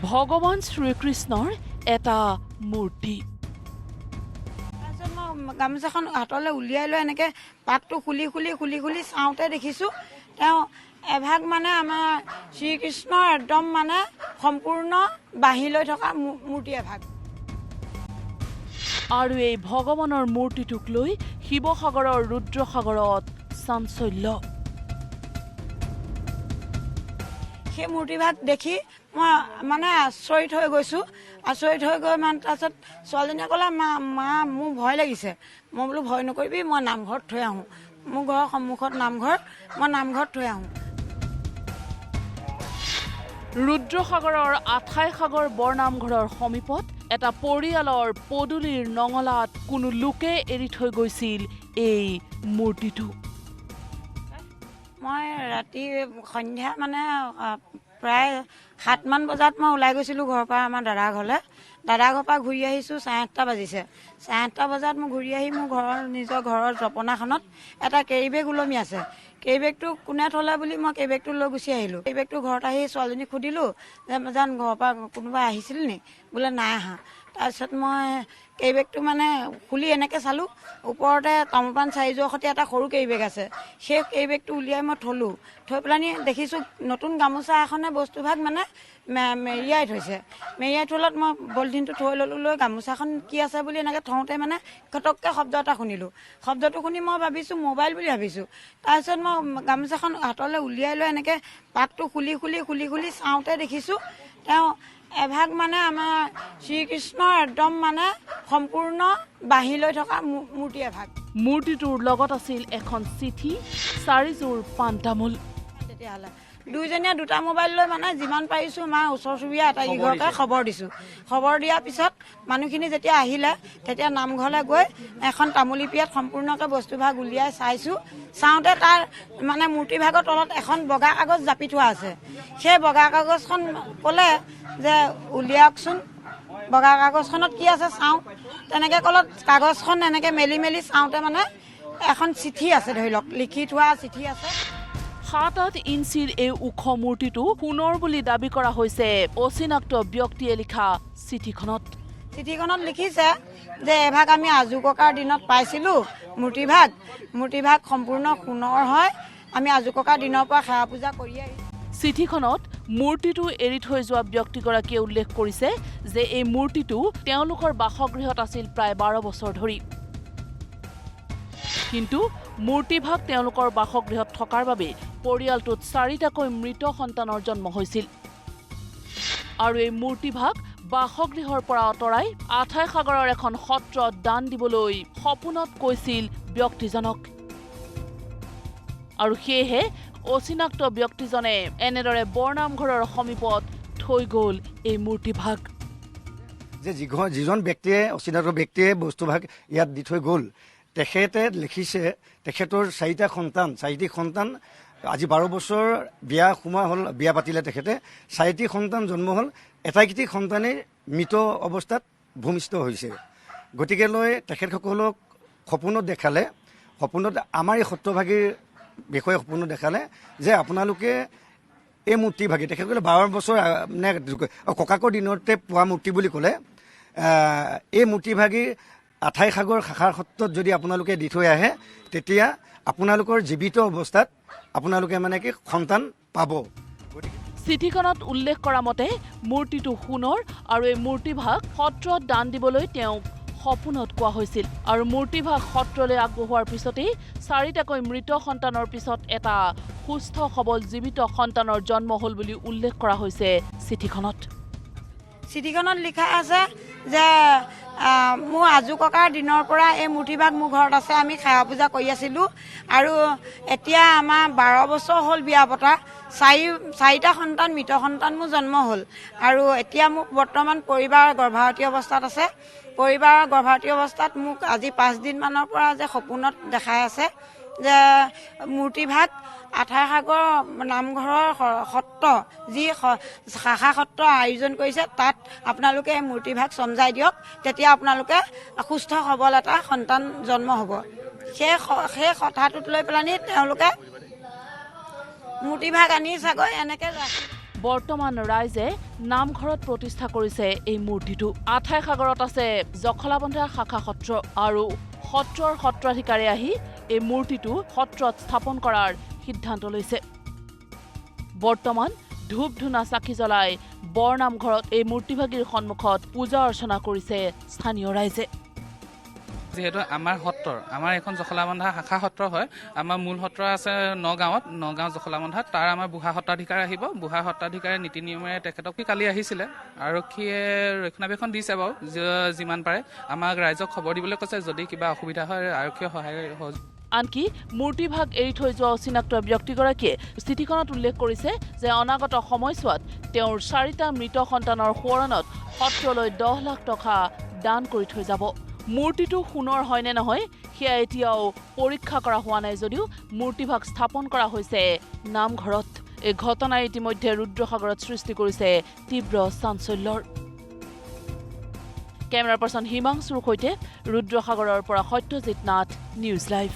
ভগৱান শ্ৰীকৃষ্ণৰ এটা মূৰ্তি। গামোচাখন হাতলৈ উলিয়াই লৈ এনেকৈ পাকটো খুলি খুলি খুলি খুলি চাওঁতে দেখিছোঁ তেওঁ এভাগ মানে আমাৰ শ্ৰীকৃষ্ণৰ একদম মানে সম্পূৰ্ণ বাঢ়ি লৈ থকা মূৰ্তি এভাগ। আৰু এই ভগৱানৰ মূৰ্তিটোক লৈ শিৱসাগৰৰ ৰুদ্ৰসাগৰত চাঞ্চল্য। সেই মূৰ্তিভাগ দেখি মই মানে আচৰিত হৈ গৈছোঁ। আচৰিত হৈ গৈ মানে তাৰপিছত ছোৱালীজনীয়ে ক'লে মা মোৰ ভয় লাগিছে। মই বোলো ভয় নকৰিবি, মই নামঘৰত থৈ আহোঁ। মোৰ ঘৰৰ সন্মুখত নামঘৰ, মই নামঘৰত থৈ আহোঁ। ৰুদ্ৰসাগৰৰ আঠাইসাগৰ বৰনামঘৰৰ সমীপত এটা পৰিয়ালৰ পদূলিৰ নঙলাত কোনো লোকে এৰি থৈ গৈছিল এই মূৰ্তিটো। মই ৰাতি সন্ধ্যা মানে প্ৰায় 7মান বজাত মই ওলাই গৈছিলোঁ ঘৰৰ পৰা আমাৰ দাদাৰ ঘৰলৈ। দাদাৰ ঘৰৰ পৰা ঘূৰি আহিছোঁ 8:30 বাজিছে। 8:30 বজাত মই ঘূৰি আহি মোৰ নিজৰ ঘৰৰ জপনাখনত এটা কেৰি বেগ ওলমি আছে। কেৰি বেগটো কোনে থলে বুলি মই কেৰি বেগটো লৈ গুচি আহিলোঁ। কেৰি বেগটো ঘৰত আহি ছোৱালীজনীক সুধিলোঁ যে জান ঘৰৰ পৰা কোনোবা আহিছিল নি? বোলে নাই অহা। তাৰপিছত মই কেৰি বেগটো মানে খুলি এনেকৈ চালোঁ, ওপৰতে তামোলপাণ 4যোৰৰ সৈতে এটা সৰু কেৰি বেগ আছে। সেই কেৰি বেগটো উলিয়াই মই থলোঁ। থৈ পেলানি দেখিছোঁ নতুন গামোচা এখনে বস্তুভাগ মানে মেৰিয়াই থৈছে। মেৰিয়াই থলত মই পলিথিনটো থৈ ল'লোঁ। লৈ গামোচাখন কি আছে বুলি এনেকৈ থওঁতে মানে কটককৈ শব্দ এটা শুনিলোঁ। শব্দটো শুনি মই ভাবিছোঁ মোবাইল বুলি ভাবিছোঁ। তাৰপিছত মই গামোচাখন হাতলৈ উলিয়াই লৈ এনেকৈ পাকটো খুলি খুলি খুলি খুলি চাওঁতে দেখিছোঁ তেওঁ এভাগ মানে আমাৰ শ্ৰীকৃষ্ণৰ একদম মানে সম্পূৰ্ণ বাঢ়ি লৈ থকা মূৰ্তি এভাগ। মূৰ্তিটোৰ লগত আছিল এখন চিঠি, 4যোৰ পাণ তামোল। তেতিয়াহ'লে দুইজনীয়ে দুটা মোবাইল লৈ মানে যিমান পাৰিছোঁ আমাৰ ওচৰ চুবুৰীয়া আটাইকেইঘৰকে খবৰ দিছোঁ। খবৰ দিয়াৰ পিছত মানুহখিনি যেতিয়া আহিলে তেতিয়া নামঘৰলৈ গৈ এখন তামোলিপিয়াত সম্পূৰ্ণকৈ বস্তুভাগ উলিয়াই চাইছোঁ। চাওঁতে তাৰ মানে মূৰ্তিভাগৰ তলত এখন বগা কাগজ জাপি থোৱা আছে। সেই বগা কাগজখন ক'লে যে উলিয়াওকচোন, বগা কাগজখনত কি আছে চাওঁ। তেনেকৈ ক'লত কাগজখন এনেকৈ মেলি মেলি চাওঁতে মানে এখন চিঠি আছে, ধৰি লওক লিখি থোৱা চিঠি আছে। 7-8 ইঞ্চিৰ এই ওখ মূৰ্তিটো সোণৰ বুলি দাবী কৰা হৈছে অচিনাক্ত ব্যক্তিয়ে লিখা চিঠিখনত। চিঠিখনত লিখিছে যে এভাগ আমি আজু ককাৰ দিনত পাইছিলোঁ মূৰ্তিভাগ সম্পূৰ্ণ সোণৰ হয়। আমি আজু ককাৰ দিনৰ পৰা সেৱা পূজা কৰি আহিছোঁ। চিঠিখনত মূৰ্তিটো এৰি থৈ যোৱা ব্যক্তিগৰাকীয়ে উল্লেখ কৰিছে যে এই মূৰ্তিটো তেওঁলোকৰ বাসগৃহত আছিল প্ৰায় 12 বছৰ ধৰি। কিন্তু মূৰ্তিভাগ তেওঁলোকৰ বাসগৃহত থকাৰ বাবে পৰিয়ালটোত 4টাকৈ মৃত সন্তানৰ জন্ম হৈছিল। আৰু এই মূৰ্তিভাগ বাসগৃহৰ পৰা আঁতৰাই আঠাইসাগৰৰ এখন সত্ৰত দান দিবলৈ সপোনত কৈছিল ব্যক্তিজনক। আৰু সেয়েহে অচিনাক্ত ব্যক্তিজনে এনেদৰে বৰনামঘৰৰ সমীপত থৈ গ'ল এই মূৰ্তিভাগ। যে যিজন ব্যক্তিয়ে অচিনাক্ত ব্যক্তিয়ে বস্তুভাগ ইয়াত দি থৈ গ'ল, তেখেতে লিখিছে তেখেতৰ 4টা সন্তান আজি 12 বছৰ বিয়া পাতিলে তেখেতে। 4টি সন্তান জন্ম হ'ল, এটাইকেইটি সন্তানেই মৃত অৱস্থাত ভূমিষ্ঠ হৈছে। গতিকে লৈ তেখেতসকলক সপোনত দেখালে, সপোনত আমাৰ এই সত্ৰভাগীৰ বিষয়ে সপোনত দেখালে যে আপোনালোকে এই মূৰ্তিভাগী, তেখেতসকলে 12 বছৰ নে ককাকৰ দিনতে পোৱা মূৰ্তি বুলি ক'লে, এই মূৰ্তিভাগী আঠাইসাগৰ শাখাৰ সত্ৰত যদি আপোনালোকে দি থৈ আহে তেতিয়া আপোনালোকৰ জীৱিত অৱস্থাত আপোনালোকে মানে কি সন্তান পাব। চিঠিখনত উল্লেখ কৰা মতে মূৰ্তিটো সোণৰ আৰু এই মূৰ্তিভাগ সত্ৰত দান দিবলৈ তেওঁক সপোনত কোৱা হৈছিল। আৰু মূৰ্তিভাগ সত্ৰলৈ আগবঢ়োৱাৰ পিছতেই 4টাকৈ মৃত সন্তানৰ পিছত এটা সুস্থ সবল জীৱিত সন্তানৰ জন্ম হ'ল বুলি উল্লেখ কৰা হৈছে চিঠিখনত। চিঠিখনত লিখা আছে যে মোৰ আজু ককাৰ দিনৰ পৰা এই মূৰ্তিভাগ মোৰ ঘৰত আছে। আমি সেৱা পূজা কৰি আছিলোঁ আৰু এতিয়া আমাৰ 12 বছৰ হ'ল বিয়া পতা। 4টা সন্তান মৃত সন্তান মোৰ জন্ম হ'ল। আৰু এতিয়া মোক বৰ্তমান পৰিবাৰৰ গৰ্ভৱতী অৱস্থাত আছে। পৰিবাৰৰ গৰ্ভৱতী অৱস্থাত মোক আজি 5 দিনমানৰ পৰা যে সপোনত দেখাই আছে যে মূৰ্তিভাগ আঠাইসাগৰ নামঘৰৰ সত্ৰ যি শাখা সত্ৰ আয়োজন কৰিছে তাত আপোনালোকে মূৰ্তিভাগ চমজাই দিয়ক, তেতিয়া আপোনালোকে সুস্থ সবল এটা সন্তান জন্ম হ'ব। সেই কথাটোত লৈ পেলানি তেওঁলোকে মূৰ্তিভাগ আনি চাগৈ এনেকৈ ৰাখি বৰ্তমান ৰাইজে নামঘৰত প্ৰতিষ্ঠা কৰিছে এই মূৰ্তিটো। আঠাই সাগৰত আছে জখলাবন্ধা শাখা সত্ৰ আৰু সত্ৰৰ সত্ৰাধিকাৰে আহি এই মূৰ্তিটো সত্ৰত স্থাপন কৰাৰ সিদ্ধান্ত লৈছে। বৰ্তমান ধূপ ধূনা চাকি জ্বলাই বৰনামঘৰত এই মূৰ্তিভাগীৰ সন্মুখত পূজা অৰ্চনা কৰিছে স্থানীয় ৰাইজে। যিহেতু আমাৰ এখন জখলাবন্ধা শাখা সত্ৰ হয়। আমাৰ মূল সত্ৰ আছে নগাঁও জখলাবন্ধাত। তাৰ আমাৰ বুঢ়া সত্ৰাধিকাৰ আহিব। বুঢ়া সত্ৰাধিকাৰে নীতি নিয়মেৰে তেখেতক কালি আহিছিলে। আৰক্ষীয়ে ৰক্ষণাবেক্ষণ দিছে বাৰু যিমান পাৰে। আমাক ৰাইজক খবৰ দিবলৈ কৈছে, যদি কিবা অসুবিধা হয় আৰক্ষীয়ে সহায়। আনকি মূৰ্তিভাগ এৰি থৈ যোৱা অচিনাক্ত ব্যক্তিগৰাকীয়ে চিঠিখনত উল্লেখ কৰিছে যে অনাগত সময়ছোৱাত তেওঁৰ 4টা মৃত সন্তানৰ সোঁৱৰণত সত্ৰলৈ 10 লাখ টকা দান কৰি থৈ যাব। মূৰ্তিটো সোণৰ হয় নে নহয় সেয়া এতিয়াও পৰীক্ষা কৰা হোৱা নাই যদিও মূৰ্তিভাগ স্থাপন কৰা হৈছে নামঘৰত। এই ঘটনাই ইতিমধ্যে ৰুদ্ৰসাগৰত সৃষ্টি কৰিছে তীব্ৰ চাঞ্চল্যৰ। কেমেৰা পাৰ্চন হিমাংশুৰ সৈতে ৰুদ্ৰসাগৰৰ পৰা সত্যজিৎ নাথ, নিউজ লাইভ।